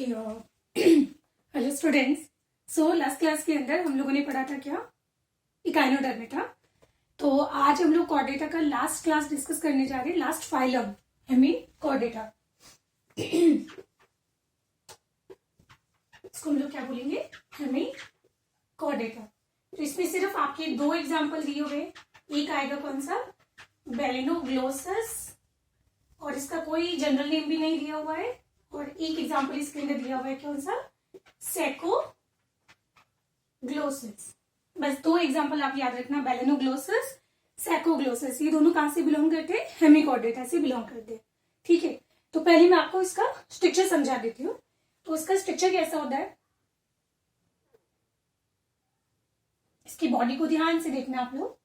Okay hello students. So last class के अंदर हम लोगों ने पढ़ा था क्या, इकाइनोडर्मेटा। तो आज हम लोग कॉर्डेटा का लास्ट क्लास डिस्कस करने जा रहे हैं, लास्ट फाइलम हेमिकॉर्डेटा। इसको हम लोग क्या बोलेंगे, हेमिकॉर्डेटा। तो इसमें सिर्फ आपके दो एग्जाम्पल दिए हुए, एक आएगा कौन सा, बेलेनोग्लोसस, और इसका कोई जनरल नेम भी नहीं दिया हुआ है, और एक एग्जाम्पल इसके अंदर दिया हुआ है कौन सा, सैकोग्लोसिस। बस दो एग्जाम्पल आप याद रखना, बेलेनोग्लोसस, सैकोग्लोसिस। ये दोनों कहां से बिलोंग करते हैं, हेमिकॉर्डेटा से बिलोंग करते हैं। ठीक है, तो पहले मैं आपको इसका स्ट्रक्चर समझा देती हूँ। तो इसका स्ट्रक्चर कैसा होता है, इसकी बॉडी को ध्यान से देखना आप लोग।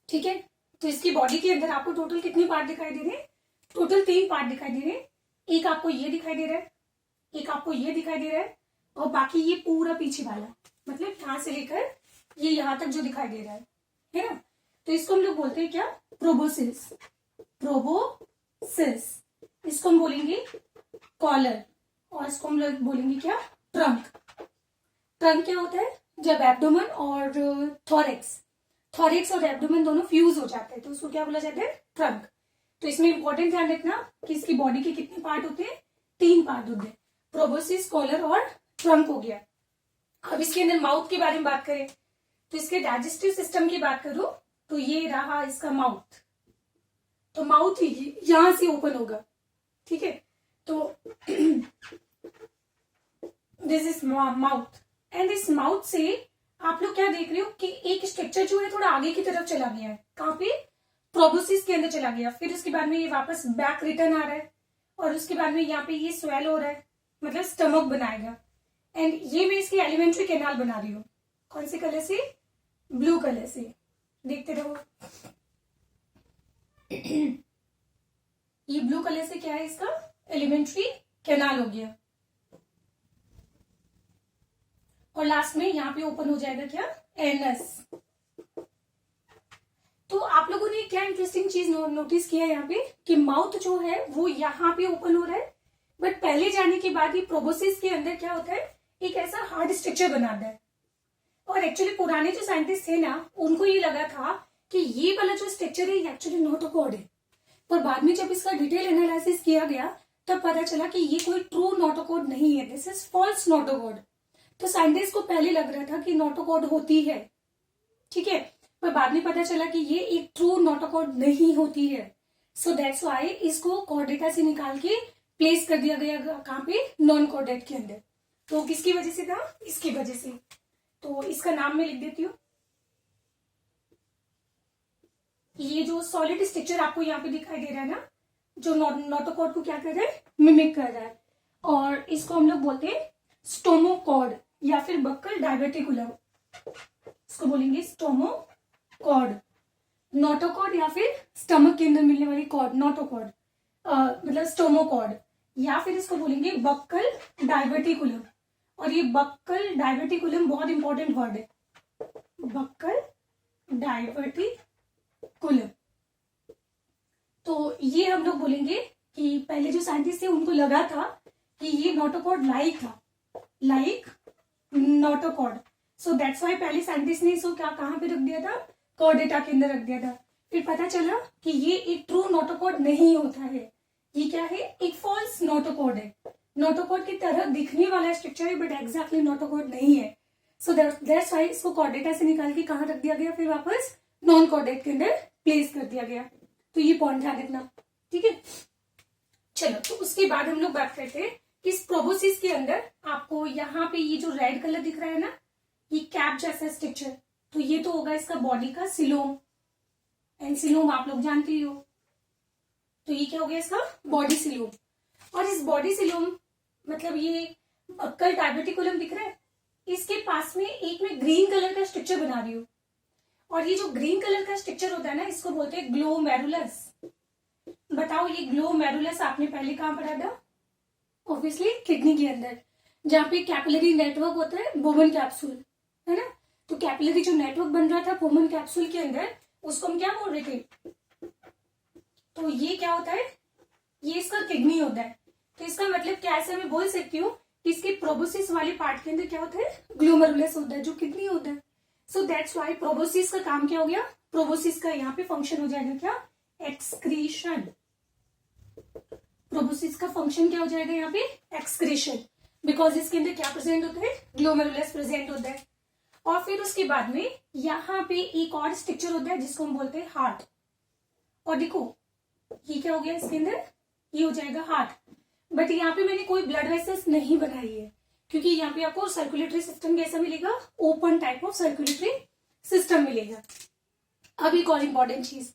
ठीक है, तो इसकी बॉडी के अंदर आपको टोटल कितने पार्ट दिखाई दे रहे हैं, टोटल 3 पार्ट दिखाई दे रहे हैं। एक आपको ये दिखाई दे रहा है, एक आपको ये दिखाई दे रहा है, और बाकी ये पूरा पीछे वाला, मतलब यहां से लेकर ये यहां तक जो दिखाई दे रहा है ना। तो इसको हम लोग बोलते हैं क्या, प्रोबोसिस। प्रोबोसिस, इसको हम बोलेंगे कॉलर, और इसको हम लोग बोलेंगे क्या, ट्रंक। ट्रंक क्या होता है, जब एब्डोमेन और थॉरेक्स और एब्डोमेन दोनों फ्यूज हो जाते हैं तो उसको क्या बोला जाता है, ट्रंक। तो इसमें इंपॉर्टेंट ध्यान रखना कि इसकी बॉडी के कितने पार्ट होते हैं, 3 पार्ट होते हैं, प्रोबोसिस, कॉलर और ट्रंक हो गया। अब इसके अंदर माउथ के बारे में बात करें तो इसके डाइजेस्टिव सिस्टम की बात करूं तो ये रहा इसका माउथ। तो माउथ यहां से ओपन होगा, ठीक है। तो दिस इज माउथ, एंड इस माउथ से आप लोग क्या देख रहे हो कि एक स्ट्रक्चर जो है थोड़ा आगे की तरफ चला गया है, कहां पे, प्रोबोसिस के अंदर चला गया। फिर उसके बाद में ये वापस बैक रिटर्न आ रहा है, और उसके बाद में यहाँ पे ये स्वेल हो रहा है, मतलब स्टमक बनाएगा। एंड ये मैं इसकी एलिमेंट्री कैनाल बना रही हूँ, कौन से कलर से, ब्लू कलर से, देखते रहो। ये ब्लू कलर से क्या है, इसका एलिमेंट्री कैनाल हो गया, और लास्ट में यहाँ पे ओपन हो जाएगा क्या, एनस। तो आप लोगों ने क्या इंटरेस्टिंग चीज नोटिस किया यहाँ पे कि माउथ जो है वो यहाँ पे ओपन हो रहा है, बट पहले जाने के बाद ही प्रोबोसिस के अंदर क्या होता है, एक ऐसा हार्ड स्ट्रक्चर बनाता है। और एक्चुअली पुराने जो साइंटिस्ट थे ना, उनको ये लगा था कि ये वाला जो स्ट्रक्चर है एक्चुअली नोटोकॉर्ड है, पर बाद में जब इसका डिटेल एनालिसिस किया गया तब पता चला कि ये कोई ट्रू नोटोकॉर्ड नहीं है, दिस इज फॉल्स नोटोकॉर्ड। तो साइंटिस्ट को पहले लग रहा था कि नोटोकॉर्ड होती है, ठीक है, पर बाद में पता चला कि ये एक ट्रू नोटोकॉर्ड नहीं होती है। सो दैट्स व्हाई इसको कॉर्डेटा से निकाल के प्लेस कर दिया गया कहां पे, नॉन कॉर्डेट के अंदर। तो किसकी वजह से था, इसकी वजह से। तो इसका नाम मैं लिख देती हूँ। ये जो सॉलिड स्ट्रक्चर आपको यहाँ पे दिखाई दे रहा है ना, जो नोटोकॉर्ड को क्या कर रहा है, मिमिक कर रहा है, और इसको हम लोग बोलते हैं स्टोमोकॉर्ड या फिर बक्कल डायवर्टिकुलम, इसको बोलेंगे स्टोमोकॉर्ड। नोटोकॉर्ड या फिर स्टमक के अंदर मिलने वाली कॉर्ड, नोटोकॉर्ड मतलब स्टोमोकॉर्ड, या फिर इसको बोलेंगे बक्कल डायवर्टिकुलम। और ये बक्कल डायवर्टिकुलम बहुत इंपॉर्टेंट वर्ड है, बक्कल डायवर्टिकुलम। तो ये हम लोग बोलेंगे कि पहले जो साइंटिस्ट थे उनको लगा था कि ये नोटोकॉर्ड लाइक था, like notochord. So that's why पहले साइंटिस्ट ने इसको क्या कहां पे रख दिया था, कॉर्डेटा के अंदर रख दिया था। फिर पता चला कि ये एक ट्रू नोटोकॉर्ड नहीं होता है, ये क्या है, एक फॉल्स नोटोकॉर्ड है। नोटोकॉर्ड की तरह दिखने वाला स्ट्रक्चर है, बट एग्जैक्टली नोटोकॉर्ड नहीं है। सो दैट्स वाई इसको कॉर्डेटा से निकाल के कहां रख दिया गया, फिर वापस नॉन कॉर्डेट के अंदर प्लेस कर दिया गया। तो ये पॉइंट ध्यान रखना, ठीक है। चलो, तो उसके बाद हम लोग बात करते हैं इस प्रोबोसिस के अंदर आपको यहाँ पे ये जो रेड कलर दिख रहा है ना, ये कैप जैसा स्ट्रक्चर, तो ये तो होगा इसका बॉडी का सिलोम, एंड सिलोम आप लोग जानते ही हो, तो ये क्या हो गया इसका बॉडी सिलोम। और इस बॉडी सिलोम मतलब ये बक्कल डायबिटिकुलम दिख रहा है, इसके पास में एक में ग्रीन कलर का स्ट्रक्चर बना रही हूँ, और ये जो ग्रीन कलर का स्ट्रक्चर होता है ना, इसको बोलते हैं ग्लोमेरुलस। बताओ ये ग्लोमेरुलस आपने पहले कहां पढ़ा था? ऑब्वियसली किडनी के अंदर, जहाँ पे कैपिलरी नेटवर्क होता है, बोमन कैप्सूल, है ना। तो कैपिलरी जो नेटवर्क बन रहा था बोमन कैप्सूल के अंदर, उसको हम क्या बोल रहे थे? तो ये क्या होता है? ये इसका किडनी होता है। तो इसका मतलब क्या, ऐसा मैं बोल सकती हूँ कि इसके प्रोबोसिस वाले पार्ट के अंदर क्या होता है? ग्लोमेरुलस होता है, जो किडनी होता है। सो दैट्स वाई प्रोबोसिस का काम क्या हो गया? प्रोबोसिस का यहाँ पे फंक्शन हो जाएगा क्या? एक्सक्रीशन। प्रोबोसिस का फंक्शन क्या हो जाएगा यहाँ पे? एक्सक्रीशन, बिकॉज इसके अंदर क्या प्रेजेंट होता है? ग्लोमेरुलस प्रेजेंट होता है। और फिर उसके बाद में यहाँ पे एक और स्ट्रक्चर होता है जिसको हम बोलते हैं हार्ट। और देखो ये क्या हो गया इसके अंदर? ये हो जाएगा हार्ट। बट यहाँ पे मैंने कोई ब्लड वेसल्स नहीं बनाई है, क्योंकि यहाँ पे आपको सर्कुलेटरी सिस्टम कैसा मिलेगा? Open type of circulatory system मिलेगा। अब एक और इम्पोर्टेंट चीज,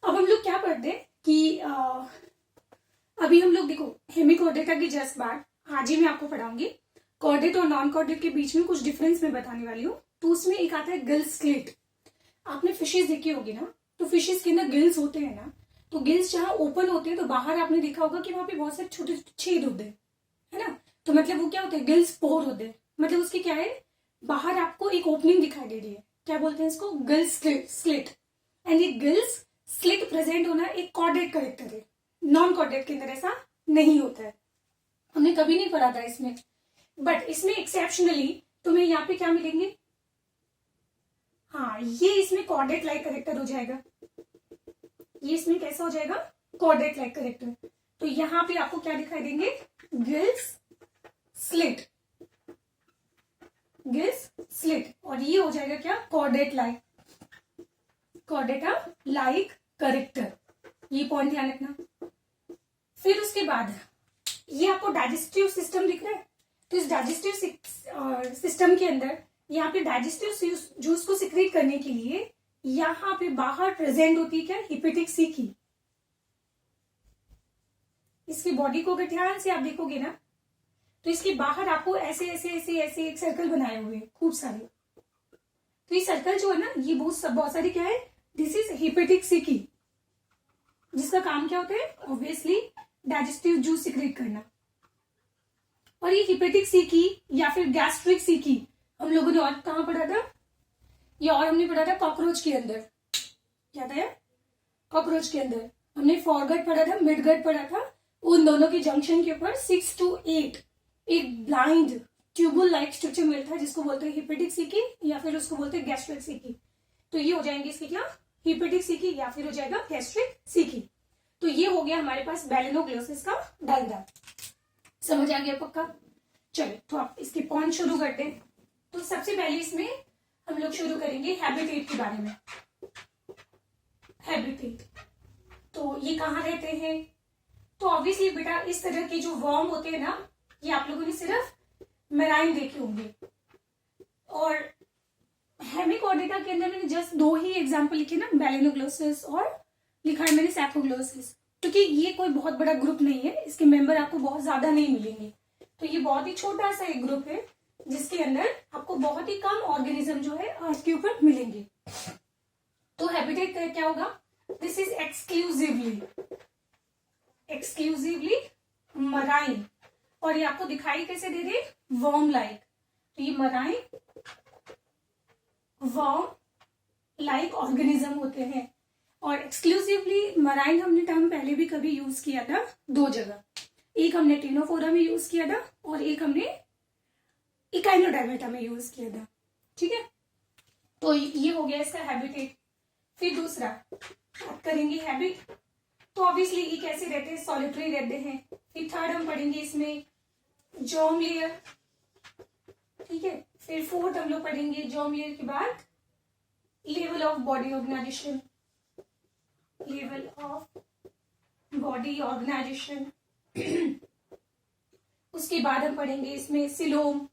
अब हम लोग क्या पढ़ते हैं कि अभी हम लोग देखो हेमिकॉर्डेटा की जस्ट बाद आज ही मैं आपको पढ़ाऊंगी कॉर्डेट और नॉन कॉर्डेट के बीच में कुछ डिफरेंस मैं बताने वाली हूँ। तो उसमें एक आता है गिल स्लिट। आपने फिशेज देखी होगी ना, तो फिशेज के अंदर गिल्स होते हैं ना, तो गिल्स जहाँ ओपन होते हैं तो बाहर आपने देखा होगा कि वहां पे बहुत सारे छोटे छेद होते हैं, है ना। तो मतलब वो क्या होते हैं? गिल्स पोर होते हैं। मतलब उसके क्या है? बाहर आपको एक ओपनिंग दिखाई दे रही है, क्या बोलते हैं इसको? गिल स्लिट। एंड ये गिल्स स्लिट प्रेजेंट होना एक कॉर्डेट करेक्टर है। नॉन कॉर्डेट के अंदर ऐसा नहीं होता है, हमने कभी नहीं पढ़ा था इसमें। बट इसमें एक्सेप्शनली तुम्हें यहाँ पे क्या मिलेंगे? हाँ, ये इसमें कॉर्डेट लाइक करेक्टर हो जाएगा। ये इसमें कैसा हो जाएगा? Chordate like character. तो यहाँ पे आपको क्या दिखाई देंगे? Gills slit, gills slit. और ये हो जाएगा क्या? Chordate like, Chordata like character. ये पॉइंट ध्यान रखना। फिर उसके बाद ये आपको डाइजेस्टिव सिस्टम दिख रहा है, तो इस डाइजेस्टिव सिस्टम के अंदर यहाँ पे डाइजेस्टिव जूस को सिक्रेट करने के लिए यहाँ पे बाहर प्रेजेंट होती है क्या? हिपेटिक सीकी। इसकी बॉडी को अगर ध्यान से आप देखोगे ना, तो इसके बाहर आपको ऐसे ऐसे ऐसे ऐसे एक सर्कल बनाए हुए हैं खूब सारे। तो ये सर्कल जो है ना, ये बहुत सारी क्या है? दिस इज हिपेटिक सीकी, जिसका काम क्या होता है? ऑब्वियसली डाइजेस्टिव जूस सिक्रेट करना। और ये हिपेटिक सीकी या फिर गैस्ट्रिक सीकी हम लोगों ने और कहां पढ़ा था? ये और हमने पढ़ा था कॉकरोच के अंदर। क्या था? कॉकरोच के अंदर हमने फॉरगट पढ़ा था, मिडगट पढ़ा था। उन दोनों के जंक्शन के ऊपर 6 to 8 एक ब्लाइंड ट्यूबुल लाइक स्ट्रक्चर मिलता है, जिसको बोलते हैं हिपेटिक सीकी या फिर उसको बोलते हैं गैस्ट्रिक सीकी। तो ये हो जाएंगे इसके क्या? हिपेटिक सीकी या फिर हो जाएगा गैस्ट्रिक सीकी। तो ये हो गया हमारे पास बेलेनोग्लोसिस का डायग्राम। समझ आ गया पक्का? चलो तो आप इसके पॉइंट शुरू करते हैं। तो सबसे पहले इसमें हम लोग शुरू करेंगे हैबिटेट के बारे में। हैबिटेट, तो ये कहाँ रहते हैं? तो ऑब्वियसली बेटा इस तरह के जो वर्म होते हैं ना, ये आप लोगों ने सिर्फ मेराइन देखे होंगे। और हेमिकॉर्डेटा के अंदर मैंने जस्ट 2 ही एग्जाम्पल लिखे ना, बेलेनोग्लोसिस और लिखा है मैंने सैप्रोग्लोसिस, क्योंकि ये कोई बहुत बड़ा ग्रुप नहीं है, इसके मेंबर आपको बहुत ज्यादा नहीं मिलेंगे। तो ये बहुत ही छोटा सा एक ग्रुप है जिसके अंदर आपको बहुत ही कम ऑर्गेनिज्म जो है अर्थ के ऊपर मिलेंगे। तो हैबिटेट क्या होगा? This is exclusively marine. और ये आपको दिखाई कैसे दे रहे? Worm like. तो ये मराइन वर्म लाइक ऑर्गेनिज्म होते हैं। और एक्सक्लूसिवली मराइन हमने टर्म पहले भी कभी यूज किया था 2 जगह। एक हमने टेनोफोरा में यूज किया था और एक हमने इकाइनोडर्मेटा में यूज किया था। ठीक है, तो ये हो गया इसका हैबिटेट। फिर दूसरा बात करेंगे हैबिट, तो ऑब्वियसली ये कैसे रहते हैं? सॉलिटरी रहते हैं। फिर थर्ड हम पढ़ेंगे इसमें जॉर्म लेयर। ठीक है, फिर फोर्थ हम लोग पढ़ेंगे जॉर्म लेयर के बाद level of body organization. Level of body organization उसके बाद हम पढ़ेंगे इसमें सिलोम।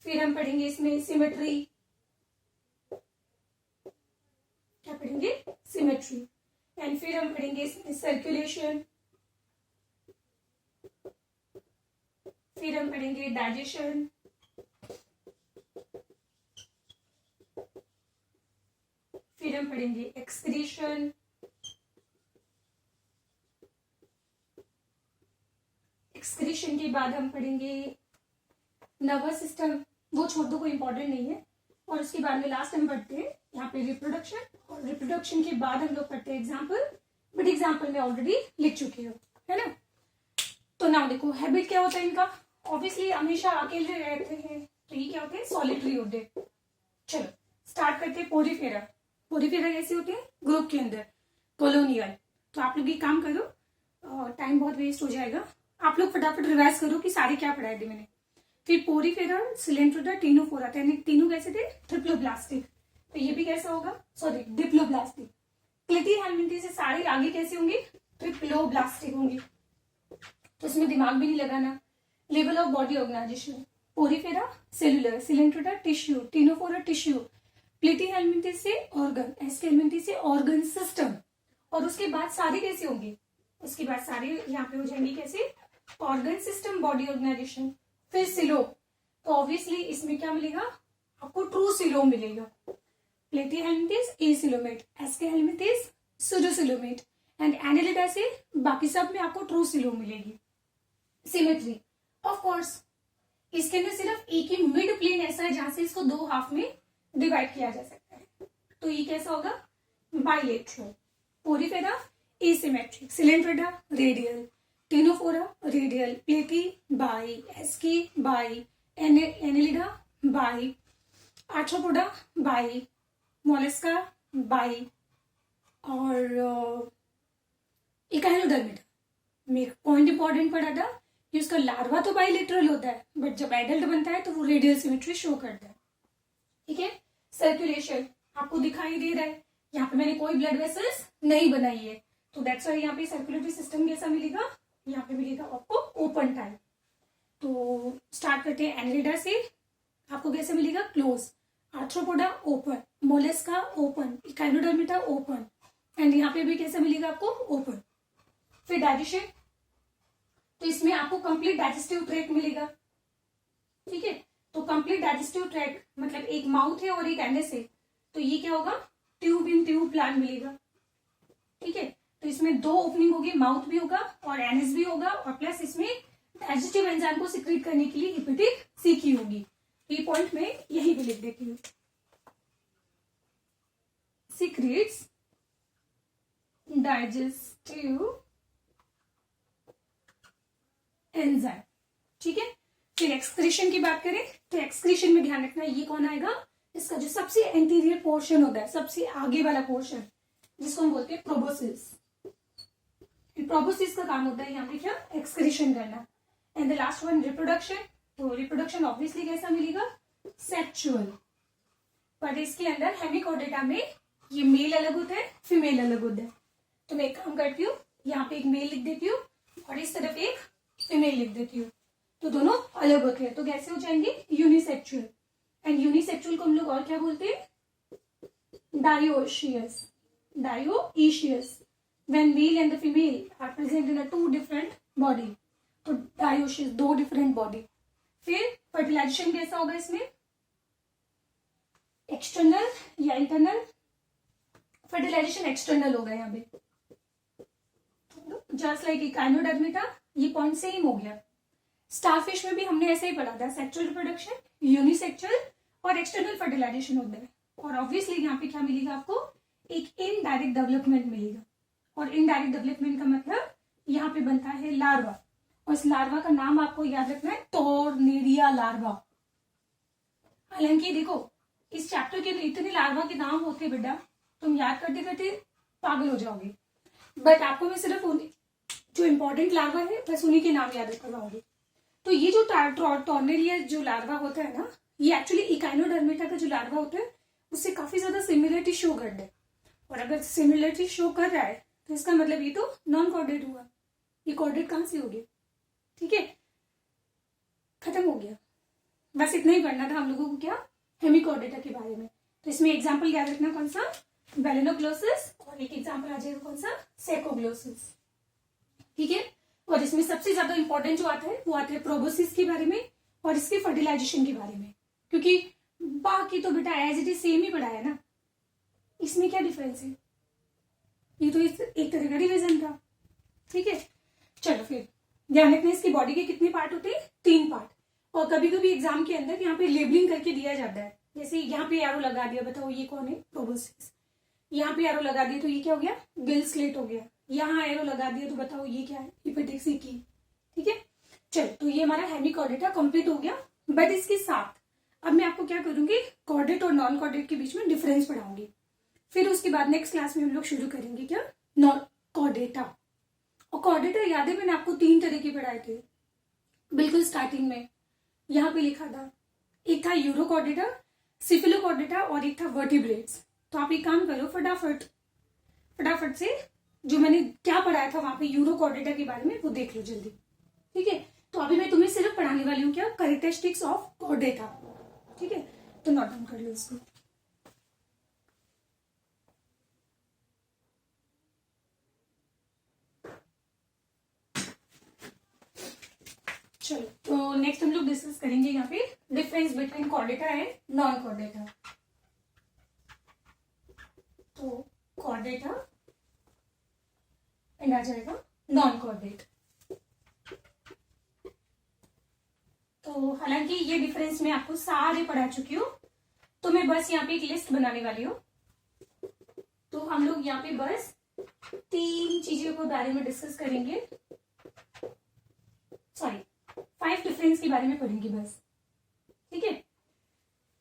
फिर हम पढ़ेंगे इसमें सिमेट्री, क्या पढ़ेंगे, सिमेट्री। एंड फिर हम पढ़ेंगे इसमें सर्कुलेशन, फिर हम पढ़ेंगे डाइजेशन, फिर हम पढ़ेंगे एक्सक्रीशन, एक्सक्रीशन के बाद हम पढ़ेंगे नर्वस सिस्टम, वो छोड़ दो, कोई इंपॉर्टेंट नहीं है। और उसके बाद में लास्ट हम पढ़ते हैं यहाँ पे रिप्रोडक्शन, और रिप्रोडक्शन के बाद हम लोग पढ़ते हैं एग्जाम्पल, बट एग्जाम्पल में ऑलरेडी लिख चुके हो, है ना। तो नाउ देखो हैबिट क्या होता है इनका, ऑब्वियसली हमेशा अकेले रहते हैं, तो ये क्या होते हैं, सॉलिटरी होते हैं। चलो स्टार्ट करते हैं पोरीफेरा। पोरीफेरा कैसे होते हैं, ग्रुप के अंदर, कॉलोनियल। तो आप लोग ये काम करो, टाइम बहुत वेस्ट हो जाएगा, आप लोग फटाफट रिवाइज करो कि सारे क्या पढ़ाए थे मैंने। फिर पोरीफेरा, सिलेंट्रोडा, टीनोफोरा, तीनों कैसे थे, ट्रिप्लोब्लास्टिक। तो ये भी कैसा होगा, सॉरी डिप्लोब्लास्टिक। क्लिटी हेलमिंथी से सारे आगे कैसे होंगे, ट्रिप्लोब्लास्टिक होंगे। तो इसमें दिमाग भी नहीं लगाना। Level of body organisation, Porifera cellular, Coelenterata tissue, Ctenophora tissue, Platyhelminthes से ऑर्गन, एस्के हेलमिंथी से ऑर्गन सिस्टम। और उसके बाद सारे कैसे होंगे, उसके बाद सारे यहाँ पे हो जाएंगे कैसे, ऑर्गन सिस्टम, बॉडी ऑर्गेनाइजेशन। फिर सिलो, तो ऑब्वियसली इसमें क्या मिलेगा आपको, ट्रू सिलो मिलेगा। Platyhelminthes acoelomate, Aschelminthes pseudocoelomate, and Annelida से बाकी सब में आपको ट्रू सिलो मिलेगी। सिमेट्री, ऑफ कोर्स इसके अंदर सिर्फ एक ही मिड प्लेन ऐसा है जहां से इसको दो हाफ में डिवाइड किया जा सकता है, तो ये कैसा होगा, bilateral. Porifera asymmetric, Coelenterata radial, Ctenophora radial, Platy bi, Aschi bi, Annelida bi, Arthropoda bi, Mollusca bi, और इकाइनोडर्मिटा में पॉइंट इंपॉर्टेंट पड़ा था कि उसका लार्वा तो बाइलेटरल होता है, बट जब एडल्ट बनता है तो वो रेडियल सिमेट्री शो करता है। ठीक है, सर्कुलेशन आपको दिखाई दे रहा है, यहाँ पे मैंने कोई ब्लड वेसल्स नहीं बनाई है, तो दैट्स व्हाई यहाँ पे सर्कुलेटरी सिस्टम कैसा मिलेगा, यहाँ पे मिलेगा आपको ओपन टाइप। तो स्टार्ट करते हैं एनेलिडा से, आपको कैसे मिलेगा, close. Arthropoda open, Mollusca open, Echinodermata open, and यहाँ पे भी कैसा मिलेगा आपको, ओपन। फिर डाइजेशन, तो इसमें आपको कंप्लीट डाइजेस्टिव ट्रैक्ट मिलेगा। ठीक है, तो कंप्लीट डाइजेस्टिव ट्रैक्ट मतलब एक माउथ है और एक एनएस है, तो ये क्या होगा, ट्यूब इन ट्यूब प्लान मिलेगा। ठीक है, तो इसमें दो ओपनिंग होगी, माउथ भी होगा और एनएस भी होगा, और प्लस इसमें डाइजेस्टिव एंजाइम को सिक्रीट करने के लिए हेपेटिक सीकी होगी। तो ये पॉइंट में यही भी लिख देती हूँ, सीक्रेट्स डाइजेस्टिव एंजाइम। ठीक है, फिर एक्सक्रीशन की बात करें तो एक्सक्रीशन में ध्यान रखना, ये कौन आएगा, इसका जो सबसे एंटीरियर पोर्शन होता है, सबसे आगे वाला पोर्शन, जिसको हम बोलते हैं प्रोबोसिस। प्रोबोसिस का काम होता है यहाँ पे क्या, एक्सक्रीशन करना। And the last one reproduction, तो रिप्रोडक्शन ऑब्वियसली कैसा मिलेगा, सेक्सुअल, पर इसके अंदर हेमिकोडेटा में ये मेल अलग होता है, फीमेल अलग होता है। तो मैं एक काम करती हूँ, यहाँ पे एक मेल लिख देती हूँ और इस तरफ एक फीमेल लिख देती हूँ, तो दोनों अलग होते हैं, तो कैसे हो जाएंगे, यूनिसेक्सुअल। एंड यूनिसेक्सुअल को हम लोग और क्या बोलते हैं, dioecious, डायोइशियस, when male and the female are present in a two different body, तो डायोशियस, दो डिफरेंट बॉडी। फिर फर्टिलाइजेशन कैसा होगा इसमें, एक्सटर्नल या इंटरनल, फर्टिलाइजेशन एक्सटर्नल होगा यहाँ पे, जस्ट लाइक इकाइनोडर्मिटा, ये पॉइंट सेम हो गया। स्टारफिश में भी हमने ऐसे ही पढ़ा था, सेक्सुअल रिप्रोडक्शन, यूनिसेक्सुअल और एक्सटर्नल फर्टिलाइजेशन होता है। और ऑब्वियसली यहाँ पे क्या मिलेगा आपको, एक इनडायरेक्ट डेवलपमेंट मिलेगा, और इनडायरेक्ट डेवलपमेंट का मतलब यहाँ पे बनता है लार्वा, और इस लार्वा का नाम आपको याद रखना है, टोर्नेरिया लार्वा। हालांकि देखो इस चैप्टर के इतने लार्वा के नाम होते हैं बेटा, तुम याद करते करते पागल हो जाओगे, बट आपको मैं सिर्फ जो इंपॉर्टेंट लार्वा है बस उन्हीं के नाम याद करवाऊंगी। तो ये जो टोर्नेरिया जो लार्वा होता है ना, ये एक्चुअली इकाइनोडर्मिटा का जो लार्वा होता है उससे काफी ज्यादा सिमिलरिटी शो कर रहा है, और अगर सिमिलरिटी शो कर रहा है तो इसका मतलब ये तो नॉन कॉर्डेट हुआ, ये कॉर्डेट कहां से हो गया। ठीक है, खत्म हो गया, बस इतना ही पढ़ना था हम लोगों को, क्या, हेमिकोर्डेटा के बारे में। तो इसमें एग्जाम्पल याद रखना कौन सा, बेलेनोग्लोसिस, और एक एग्जाम्पल आ जाएगा कौन सा, सेकोग्लोसिस। ठीक है। और इसमें सबसे ज्यादा इंपॉर्टेंट जो आता है वो आता है प्रोबोसिस के बारे में और इसके फर्टिलाइजेशन के बारे में, क्योंकि बाकी तो बेटा एज इट इज सेम ही पढ़ाया ना, इसमें क्या डिफरेंस है, ये तो एक तरह का रिवीजन था। ठीक है। चलो फिर ध्यान रखना, इसकी बॉडी के कितने पार्ट होते हैं, 3 पार्ट। और कभी कभी एग्जाम के अंदर यहाँ पे लेबलिंग करके दिया जाता है, जैसे यहाँ पे एरो लगा दिया, बताओ ये कौन है, प्रोबोसिस। यहाँ पे एरो लगा दिया तो ये क्या हो गया, गिल स्लेट हो गया। यहाँ एरो लगा दिया तो बताओ ये क्या है, हिपेटिक सिकी। ठीक है। चलो, तो ये हमारा हेमिकोर्डेटा कंप्लीट हो गया। बट इसके साथ अब मैं आपको क्या करूंगी, कॉर्डेट और नॉन कॉर्डेट के बीच में डिफरेंस पढ़ाऊंगी। फिर उसके बाद नेक्स्ट क्लास में हम लोग शुरू करेंगे क्या, नॉन कॉर्डेटा। और कॉर्डेटा याद है मैंने आपको 3 तरह के पढ़ाए थे बिल्कुल स्टार्टिंग में, यहाँ पे लिखा था। एक था यूरोकॉर्डेटा, सिफिलोकॉर्डेटा, और एक था वर्टिब्रेट्स। तो आप एक काम करो, फटाफट से जो मैंने क्या पढ़ाया था वहां पे यूरोकॉर्डेटा के बारे में वो देख लो जल्दी। ठीक है। तो अभी मैं तुम्हें सिर्फ पढ़ाने वाली हूँ क्या, कैरेक्टरिस्टिक्स ऑफ कॉर्डेटा। ठीक है। तो नोट डाउन कर लो इसको। चलो, तो नेक्स्ट हम लोग डिस्कस करेंगे यहाँ पे difference between Chordata and non Chordata. तो कॉर्डेटा एंड आ जाएगा नॉन कॉर्डेट। तो हालांकि ये डिफरेंस मैं आपको सारे पढ़ा चुकी हूँ, तो मैं बस यहाँ पे एक लिस्ट बनाने वाली हूँ। तो हम लोग यहाँ पे बस 3 चीजों के बारे में डिस्कस करेंगे, सॉरी 5 डिफरेंस के बारे में पढ़ेंगे बस। ठीक है।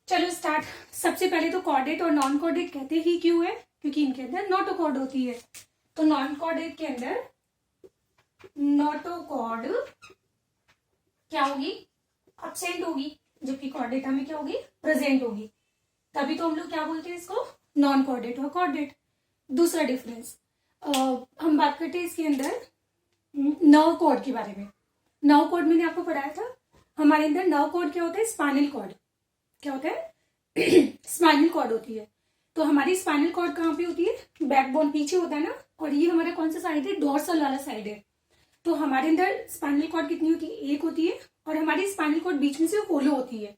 चलो स्टार्ट। सबसे पहले तो कॉर्डेट और नॉन कॉर्डेट कहते ही क्यों है, क्योंकि इनके अंदर नोटोकॉर्ड होती है। तो नॉन कॉर्डेट के अंदर नोटोकॉर्ड क्या होगी, अब्सेंट होगी, जबकि कॉर्डेटा में क्या होगी, प्रेजेंट होगी। तभी तो हम लोग क्या बोलते हैं इसको, नॉन कॉर्डेट और कॉर्डेट। दूसरा डिफरेंस हम बात करते हैं इसके अंदर नर्व कॉर्ड के बारे में। नर्व कॉर्ड मैंने आपको पढ़ाया था, हमारे अंदर नर्व कॉर्ड क्या होता है, स्पाइनल कॉर्ड। क्या होता है स्पाइनल कॉर्ड होती है। तो हमारी स्पाइनल कॉर्ड कहाँ पे होती है, बैकबोन पीछे होता है ना, और ये हमारा कौन सा साइड है, डोर्सल वाला साइड है। तो हमारे अंदर स्पाइनल कॉर्ड कितनी होती है, एक होती है, और हमारी स्पाइनल कॉर्ड बीच में से होलो होती है।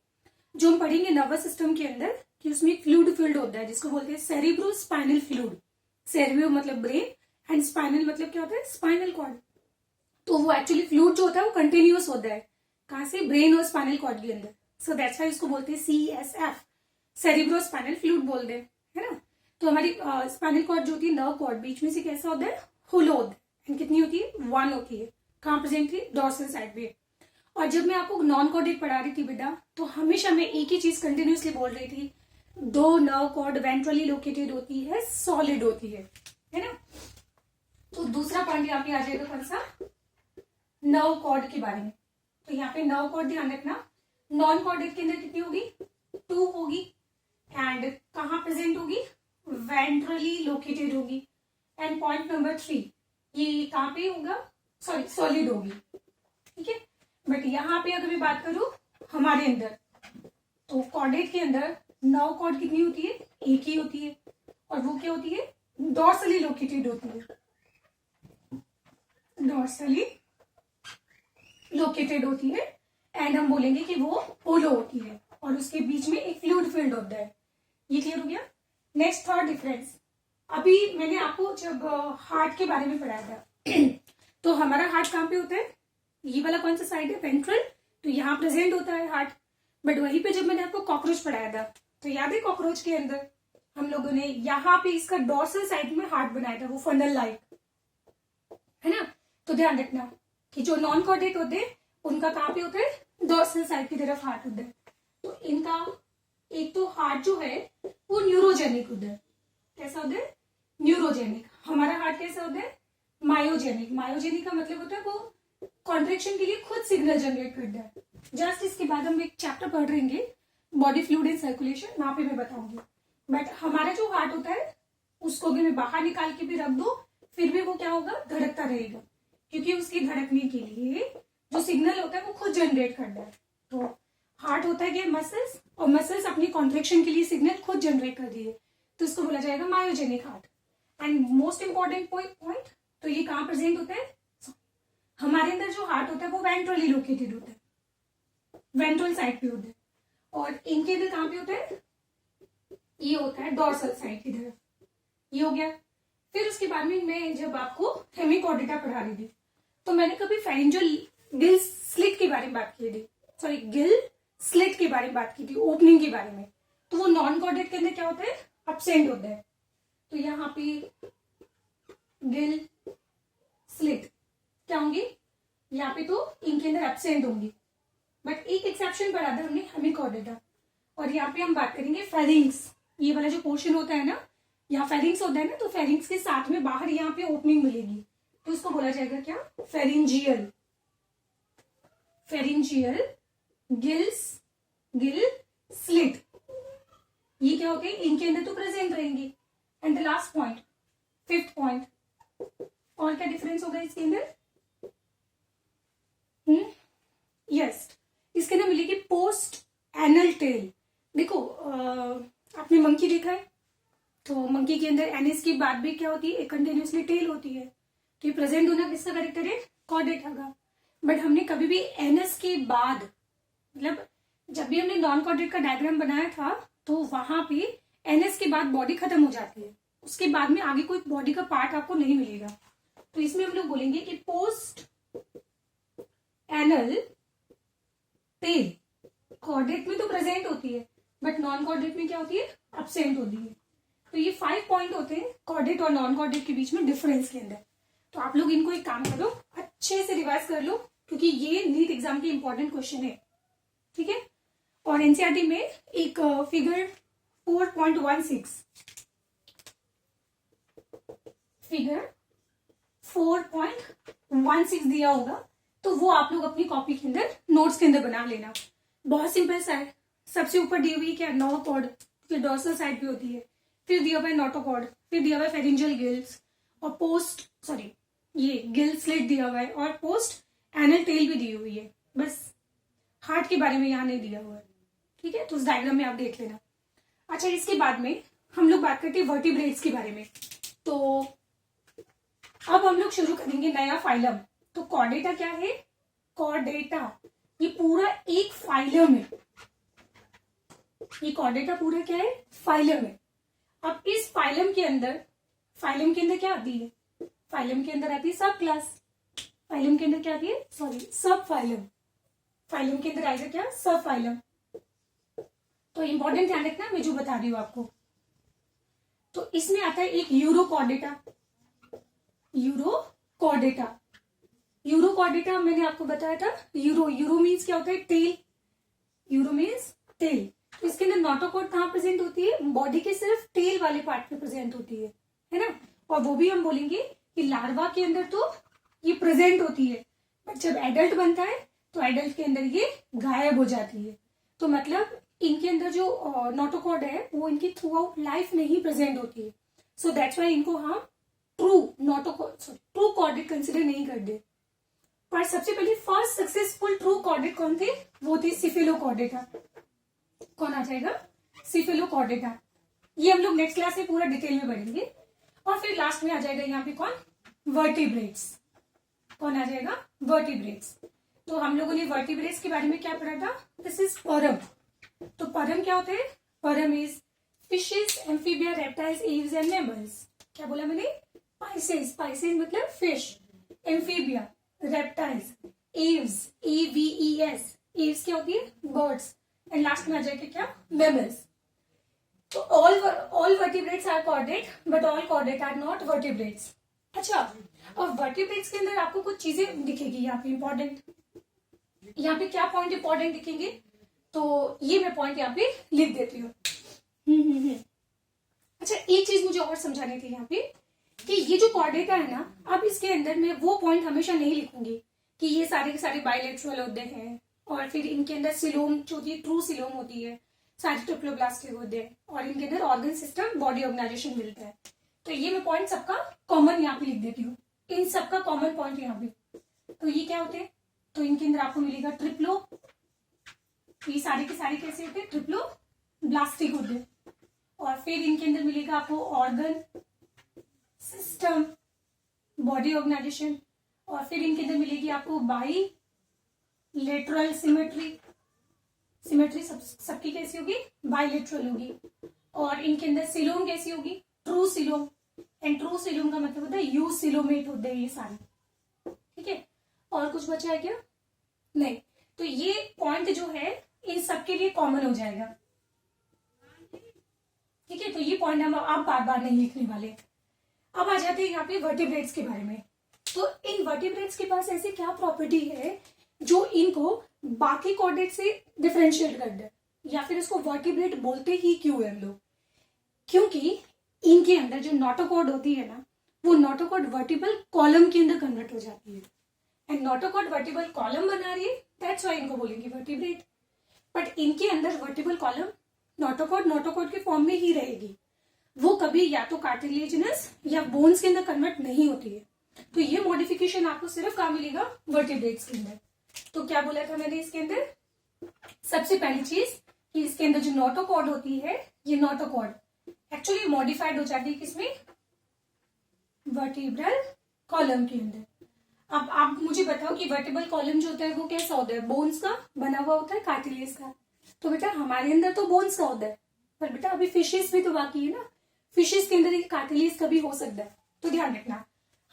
जो हम पढ़ेंगे नर्वस सिस्टम के अंदर कि उसमें एक फ्लूइड फील्ड होता है जिसको बोलते हैं सेरिब्रो स्पाइनल फ्लूइड। सेरिब्रो मतलब ब्रेन एंड स्पाइनल मतलब क्या होता है, स्पाइनल कॉर्ड। तो वो एक्चुअली फ्लूइड जो होता है वो कंटिन्यूअस होता है, कहां से, ब्रेन और स्पाइनल कॉर्ड के अंदर। सो दैट्स व्हाई इसको बोलते हैं CSF, सेरिब्रो स्पाइनल फ्लूइड बोलते हैं, है ना। तो हमारी स्पाइनल कॉर्ड जो होती है, नर्व कॉर्ड, बीच में से कैसा होता है, होलो होता है। एंड कितनी होती है, 1 होती है। कहाँ प्रेजेंट थी, डोर्सल साइड पे। और जब मैं आपको नॉन कॉर्डेट पढ़ा रही थी बेटा, तो हमेशा मैं एक ही चीज कंटिन्यूसली बोल रही थी, 2 नर्व कॉर्ड वेंट्रली लोकेटेड होती है, सॉलिड होती है ना। तो दूसरा पॉइंट यहाँ पे आ जाएगा कौन सा, नर्व कॉर्ड के बारे में। तो यहाँ पे नर्व कॉर्ड ध्यान रखना, नॉन कॉर्डेट के अंदर कितनी होगी, 2 होगी। एंड कहाँ प्रेजेंट होगी, वेंट्रली लोकेटेड होगी। एंड पॉइंट नंबर 3, ये कहाँ पे होगा, सॉरी सॉलिड होगी। ठीक है। बट यहाँ पे अगर मैं बात करूं हमारे अंदर, तो कॉर्डेट के अंदर नर्व कॉर्ड कितनी होती है, एक ही होती है, और वो क्या होती है, डोर्सली लोकेटेड होती है, डोर्सली लोकेटेड होती है। एंड हम बोलेंगे कि वो होलो होती है, और उसके बीच में एक फ्लूइड फील्ड होता है। ये क्लियर हो गया। नेक्स्ट थर्ड डिफरेंस, अभी मैंने आपको जब हार्ट के बारे में पढ़ाया था तो हमारा हार्ट कहाँ पे होता है, ये वाला कौन सा साइड है, वेंट्रल। तो यहाँ प्रेजेंट होता है हार्ट। बट वहीं पे जब मैंने आपको कॉकरोच पढ़ाया था, तो याद है कॉकरोच के अंदर हम लोगों ने यहाँ पे इसका डोर्सल साइड में हार्ट बनाया था, वो फनल लाइक, है ना। तो ध्यान रखना कि जो नॉन कॉर्डेट होते हैं उनका कहाँ पे होता है, डोर्सल साइड की तरफ हार्ट होता है। तो इनका एक तो हार्ट जो है वो न्यूरोजेनिक होता है। कैसा होता है, न्यूरोजेनिक। हमारा हार्ट कैसा होता है, मायोजेनिक। मायोजेनिक का मतलब होता है वो कॉन्ट्रेक्शन के लिए खुद सिग्नल जनरेट करता है। जस्ट इसके बाद हम एक चैप्टर पढ़ रहेंगे, बॉडी फ्लूइड एंड सर्कुलेशन, वहां पे मैं बताऊंगी। बट हमारा जो हार्ट होता है उसको भी मैं बाहर निकाल के भी रख दो, फिर भी वो क्या होगा, धड़कता रहेगा, क्योंकि उसकी धड़कने के लिए जो सिग्नल होता है वो खुद जनरेट करता है। तो हार्ट होता है क्या, मसल्स, और मसल्स अपनी कॉन्ट्रेक्शन के लिए सिग्नल खुद जनरेट कर दिए, तो इसको बोला जाएगा myogenic heart. And most important point, तो ये कहाँ प्रेजेंट होता है, हमारे अंदर जो हार्ट होता है वो वेंट्रली लोकेटेड होता है, वेंट्रल साइड पे होता है, और इनके अंदर कहाँ पे होता है, ये होता है डोर्सल साइड की तरफ। ये हो गया। फिर उसके बाद में मैं जब आपको हेमिकॉर्डेटा पढ़ा रही थी तो मैंने कभी फेरिंजियल गिल स्लिट के बारे में बात की थी, सॉरी गिल स्लिट के बारे में बात की थी, ओपनिंग के बारे में। तो वो नॉन कॉर्डेट के अंदर क्या होता है, एब्सेंट होता है। तो यहाँ पे गिल स्लिट क्या होंगी, यहाँ पे तो इनके अंदर एब्सेंट होंगी, बट एक एक्सेप्शन पढ़ा था हमने हेमिकॉर्डेटा। और यहाँ पे हम बात करेंगे फेरिंग्स, ये वाला जो पोर्शन होता है ना, यहाँ फेरिंग्स होता है ना, तो फेरिंग्स के साथ में बाहर यहाँ पे ओपनिंग मिलेगी, तो इसको बोला जाएगा क्या, फेरिंजियल, फेरिंजियल गिल स्लिट। ये क्या होते हैं, इनके अंदर तो प्रेजेंट रहेंगे। And the last point, fifth point, और क्या डिफरेंस होगा इसके अंदर, यस, इसके अंदर मिलेगी पोस्ट एनल टेल। देखो आपने मंकी देखा है, तो मंकी के अंदर एनएस की बात भी क्या होती है, एक कंटिन्यूसली टेल होती है, तो ये प्रेजेंट होना किसका करेक्टर है, कॉर्डेटा का। बट हमने कभी भी एनएस के बाद, मतलब जब भी हमने नॉन कॉर्डेट का डायग्राम बनाया था तो वहां पे एनएस के बाद बॉडी खत्म हो जाती है, उसके बाद में आगे कोई बॉडी का पार्ट आपको नहीं मिलेगा। तो इसमें हम लोग बोलेंगे कि पोस्ट एनल टेल कॉर्डेट में तो प्रेजेंट होती है, बट नॉन कॉर्डेट में क्या होती है, एब्सेंट होती है। तो ये 5 पॉइंट होते हैं कॉर्डेट और नॉन कॉर्डेट के बीच में डिफरेंस के अंदर। तो आप लोग इनको एक काम करो, अच्छे से रिवाइज कर लो, क्योंकि ये नीट एग्जाम के इंपॉर्टेंट क्वेश्चन है, ठीक है। और एनसीईआरटी में एक फिगर 4.16, फिगर 4.16 दिया होगा, तो वो आप लोग अपनी कॉपी के अंदर नोट्स के अंदर बना लेना। बहुत सिंपल सा है। सबसे ऊपर दी हुई क्या, नोटोकॉर्ड, फिर डोर्सल साइड पे होती है, फिर दिया हुआ है नोटोकॉर्ड, फिर दिया हुआ है फेरिंजियल गिल्स, और पोस्ट सॉरी ये गिल स्लिट दिया हुआ है, और पोस्ट एनल टेल भी दी हुई है। बस हार्ट के बारे में यहाँ नहीं दिया हुआ है, ठीक है। तो उस डायग्राम में आप देख लेना। अच्छा, इसके बाद में हम लोग बात करते हैं वर्टिब्रेट्स के बारे में। तो अब हम लोग शुरू करेंगे नया फाइलम। तो कॉर्डेटा क्या है, कॉर्डेटा ये पूरा एक फाइलम है, ये कॉर्डेटा पूरा क्या है, फाइलम है। अब इस फाइलम के अंदर क्या आती है, फाइलम के अंदर आती है सब क्लास, फाइलम के अंदर क्या आती है, सॉरी सब फाइलम, फाइलम के अंदर आएगा क्या, सब फाइलम। तो इंपॉर्टेंट ध्यान रखना मैं जो बता रही हूं आपको। तो इसमें आता है एक यूरोकॉर्डेटा, यूरोकॉर्डेटा, यूरोकॉर्डेटा मैंने आपको बताया था, यूरो मीन्स क्या होता है, टेल, यूरो मीन्स टेल। तो इसके अंदर नोटोकॉर्ड कहाँ प्रेजेंट होती है, बॉडी के सिर्फ टेल वाले पार्ट में प्रेजेंट होती है ना। और वो भी हम बोलेंगे कि लार्वा के अंदर तो ये प्रेजेंट होती है, बट जब एडल्ट बनता है तो एडल्ट के अंदर ये गायब हो जाती है। तो मतलब इनके अंदर जो नोटोकॉर्ड है वो इनकी थ्रू आउट लाइफ में ही प्रेजेंट होती है। सो दैट्स वाई इनको हम ट्रू कॉर्डेट कंसिडर नहीं करते। पर सबसे पहले फर्स्ट सक्सेसफुल ट्रू कॉर्डेट कौन थे, वो थे सिफेलोकॉर्डेटा। कौन आ जाएगा, सिफेलोकॉर्डेटा। ये हम लोग नेक्स्ट क्लास में पूरा डिटेल में पढ़ेंगे। और फिर लास्ट में आ जाएगा यहाँ पे कौन, वर्टिब्रेट्स। कौन आ जाएगा, वर्टिब्रेट्स। तो हम लोगों ने वर्टिब्रेट्स के बारे में क्या पढ़ा था, दिस इज परम। तो परम क्या होते हैं, परम is fishes, amphibia, reptiles, Aves and mammals. क्या बोला मैंने, पाइसेस, पाइसेस मतलब fish, amphibia, reptiles, Aves, AVES, Aves क्या होती है, बर्ड्स, एंड लास्ट में आ जाएगा क्या, मैमल्स। तो all vertebrates are chordate, but all chordate are not vertebrates. अच्छा, और vertebrates के अंदर आपको कुछ चीजें दिखेगी यहाँ पे इंपॉर्टेंट, यहाँ पे क्या पॉइंट इंपॉर्टेंट दिखेंगे, तो ये मैं पॉइंट यहाँ पे लिख देती हूँ। अच्छा, एक चीज मुझे और समझानी थी यहाँ पे कि ये जो कॉर्डेटा है ना, अब इसके अंदर मैं वो पॉइंट हमेशा नहीं लिखूंगी कि ये सारे के सारे बायलेटरल होते हैं, और फिर इनके अंदर सिलोम जो होती है, ट्रू सिलोम होती है, सारे ट्रिप्लोब्लास्ट होते हैं, और इनके अंदर ऑर्गन सिस्टम, बॉडी ऑर्गेनाइजेशन मिलता है। तो ये मैं पॉइंट सबका कॉमन यहाँ पे लिख देती हूँ, इन सबका कॉमन पॉइंट यहाँ पे। तो ये क्या होते हैं, तो इनके अंदर आपको मिलेगा ये सारे के सारे कैसे होते हैं, ट्रिप्लो ब्लास्टिक होते हैं। और फिर इनके अंदर मिलेगा आपको ऑर्गन सिस्टम, बॉडी ऑर्गेनाइजेशन, और फिर इनके अंदर मिलेगी आपको बाई लेटरल सिमेट्री, सिमेट्री सबकी कैसी होगी, बाइलेटरल होगी। और इनके अंदर सिलोम कैसी होगी, true coelom, and true coelom का मतलब होता है यू सिलोमेट होते हैं ये सारे, ठीक है। और कुछ बचा है क्या, नहीं। तो ये पॉइंट जो है इन सबके लिए कॉमन हो जाएगा, ठीक है। तो ये पॉइंट हम आप बार बार नहीं लिखने वाले। अब आ जाते हैं यहाँ पे वर्टिब्रेट्स के बारे में। तो इन वर्टिब्रेट्स के पास ऐसी क्या प्रॉपर्टी है जो इनको बाकी कॉर्डेट से डिफरेंशिएट कर दे, या फिर इसको वर्टिब्रेट बोलते ही क्यों है हम लोग, क्योंकि इनके अंदर जो नोटोकॉर्ड होती है ना, वो नोटोकॉर्ड वर्टिबल कॉलम के अंदर कन्वर्ट हो जाती है, एंड नोटोकॉर्ड वर्टिबल कॉलम बना रही है, दैट्स व्हाई इनको बोलेंगे वर्टिब्रेट। बट इनके अंदर वर्टिबल कॉलम नोटोकॉर्ड के फॉर्म में ही रहेगी, वो कभी या तो कार्टिलेजिनस या बोन्स के अंदर कन्वर्ट नहीं होती है। तो ये मॉडिफिकेशन आपको सिर्फ कहाँ मिलेगा, वर्टिब्रेट्स के अंदर। तो क्या बोला था मैंने इसके अंदर, सबसे पहली चीज कि इसके अंदर जो नोटोकॉर्ड होती है, ये नोटोकॉर्ड एक्चुअली मॉडिफाइड हो जाती है किसमें, वर्टिब्रल कॉलम के अंदर। अब आप मुझे बताओ कि वर्टिब्रल कॉलम जो होता है वो कैसा होता है, बोन्स का बना हुआ होता है, कार्टिलेज का। तो बेटा हमारे अंदर तो बोन्स का होता है, पर बेटा अभी फिशेस भी तो बाकी है ना, फिशेस के अंदर एक कार्टिलेज का भी हो सकता है। तो ध्यान रखना,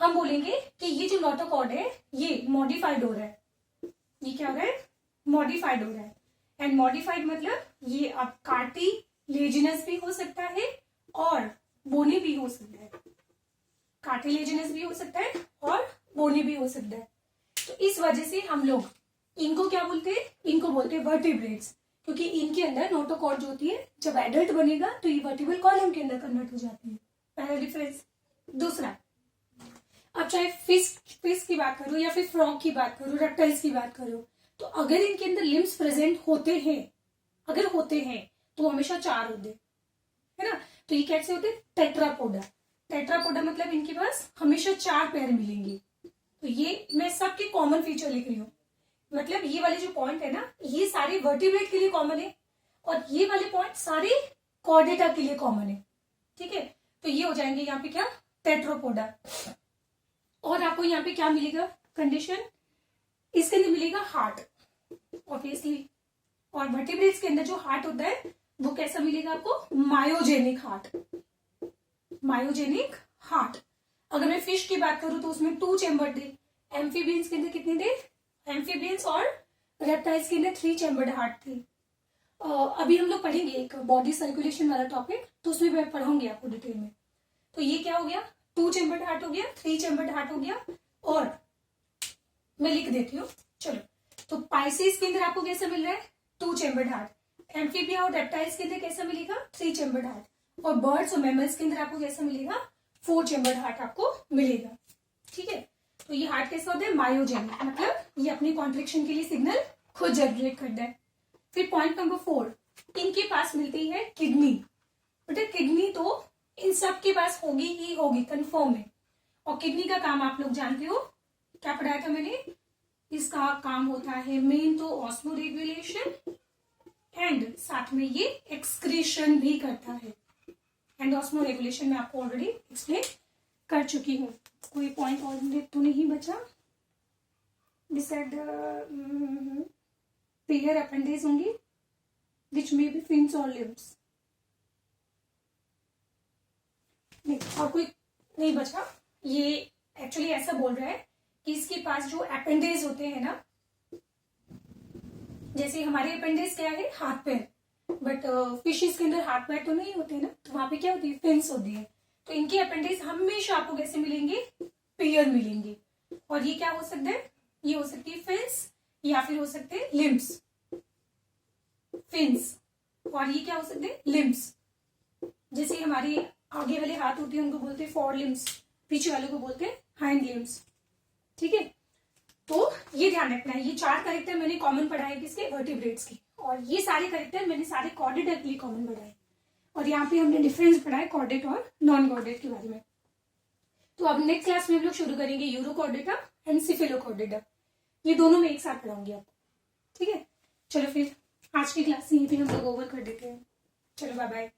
हम बोलेंगे कि ये जो नोटोकॉर्ड है ये मॉडिफाइड हो रहा है, ये क्या हो रहा है, मॉडिफाइड हो रहा है। एंड मॉडिफाइड मतलब ये अब कार्टिलेजिनस भी हो सकता है और बोनी भी हो सकता है, कार्टिलेजिनस भी हो सकता है और बोनी भी हो सकता है। तो इस वजह से हम लोग इनको क्या बोलते हैं, इनको बोलते हैं वर्टिब्रेट्स, क्योंकि इनके अंदर नोटोकॉर्ड जो होती है जब एडल्ट बनेगा तो ये वर्टिब्रल कॉलम के अंदर कन्वर्ट हो जाती है, पहला डिफरेंस। दूसरा, अब चाहे फिश की बात करो या फिर फ्रॉग की बात करो, रेप्टाइल्स की बात करो, तो अगर इनके अंदर लिम्स प्रेजेंट होते हैं, अगर होते हैं तो हमेशा 4 होते है ना। तो ये कैसे होते हैं, टेट्रापोडा। टेट्रापोडा मतलब इनके पास हमेशा 4 पैर मिलेंगे। तो ये मैं सबके कॉमन फीचर लिख रही हूँ, मतलब ये वाले जो पॉइंट है ना, ये सारे वर्टिब्रेट के लिए कॉमन है, और ये वाले पॉइंट सारे कॉर्डेटा के लिए कॉमन है, ठीक है। तो ये हो जाएंगे यहाँ पे क्या, टेट्रापोडा। और आपको यहाँ पे क्या मिलेगा कंडीशन, इसके अंदर मिलेगा हार्ट ऑब्वियसली, और वर्टिब्रेट्स के अंदर जो हार्ट होता है वो कैसा मिलेगा आपको, मायोजेनिक हार्ट, मायोजेनिक हार्ट। अगर मैं फिश की बात करूं तो उसमें 2 चैम्बर थे, एम्फीबियंस के अंदर कितने थे, एम्फीबियंस और रेप्टाइल्स के अंदर 3 चैम्बर्ड हार्ट थे। अभी हम लोग पढ़ेंगे एक बॉडी सर्कुलेशन वाला टॉपिक, तो उसमें मैं पढ़ाऊंगी आपको डिटेल में। तो ये क्या हो गया, 2 चैम्बर्ड हार्ट हो गया, 3 चैम्बर्ड हार्ट हो गया। और मैं लिख देती हूँ, चलो। तो पाइसेस के अंदर आपको कैसा मिल रहा है, 2 चैम्बर्ड हार्ट। एम्फीबिया और रेप्टाइल्स के अंदर कैसा मिलेगा, 3 चैम्बर्ड हार्ट। और बर्ड्स और मैमल्स के अंदर आपको कैसा मिलेगा, 4 चैम्बर्ड हार्ट आपको मिलेगा, ठीक है। तो ये हार्ट कैसा होता है, मायोजेनिक, मतलब ये अपनी कॉन्ट्रैक्शन के लिए सिग्नल खुद जनरेट करता है। फिर पॉइंट नंबर 4, इनके पास मिलती है किडनी। बेटा किडनी तो इन सब के पास होगी ही होगी, कंफर्म है। और किडनी का काम आप लोग जानते हो, क्या पढ़ाया था मैंने, इसका काम होता है मेन तो ऑस्मो रेगुलेशन, एंड साथ में ये एक्सक्रीशन भी करता है। एंड ऑस्मो रेगुलेशन में आपको ऑलरेडी एक्सप्लेन कर चुकी हूँ। कोई पॉइंट और तो नहीं बचा, डिसाइड पेयर अपेंडेज होंगी विच मे बी फिन्स और लिम्स, नहीं और कोई नहीं बचा। ये एक्चुअली ऐसा बोल रहा है कि इसके पास जो अपेंडेज होते हैं ना, जैसे हमारे अपेंडेज क्या है, हाथ पैर, बट फिशेस के अंदर हाथ पैर तो नहीं होते ना, तो वहां पे क्या होती है, फिन्स होती है। तो इनके अपेंडेज हमेशा आपको कैसे मिलेंगे, पेयर मिलेंगे। और ये क्या हो सकता है, ये हो सकती है फिन्स या फिर हो सकते हैं लिम्स, फिन्स, और ये क्या हो सकते हैं, लिम्स। जैसे हमारी आगे वाले हाथ होते हैं उनको बोलते हैं फोर लिम्स, पीछे वाले को बोलते हैं हाइंड लिम्स, ठीक है। तो ये ध्यान रखना है, ये 4 कैरेक्टर मैंने कॉमन पढ़ाए किसके, वर्टिब्रेट्स के, और ये सारे कैरेक्टर मैंने सारे कॉर्डेटा के लिए कॉमन पढ़ाए। और यहाँ पे हमने डिफरेंस पढ़ाए कॉर्डेट और नॉन कॉर्डेट के बारे में। तो अब नेक्स्ट क्लास में हम लोग शुरू करेंगे यूरोकॉर्डेटा एंड सिफेलोकॉर्डेटा, ये दोनों में एक साथ पढ़ाऊंगी आपको, ठीक है। चलो फिर आज की क्लास यहीं पे हम लोग ओवर कर देते हैं। चलो बाय बाय।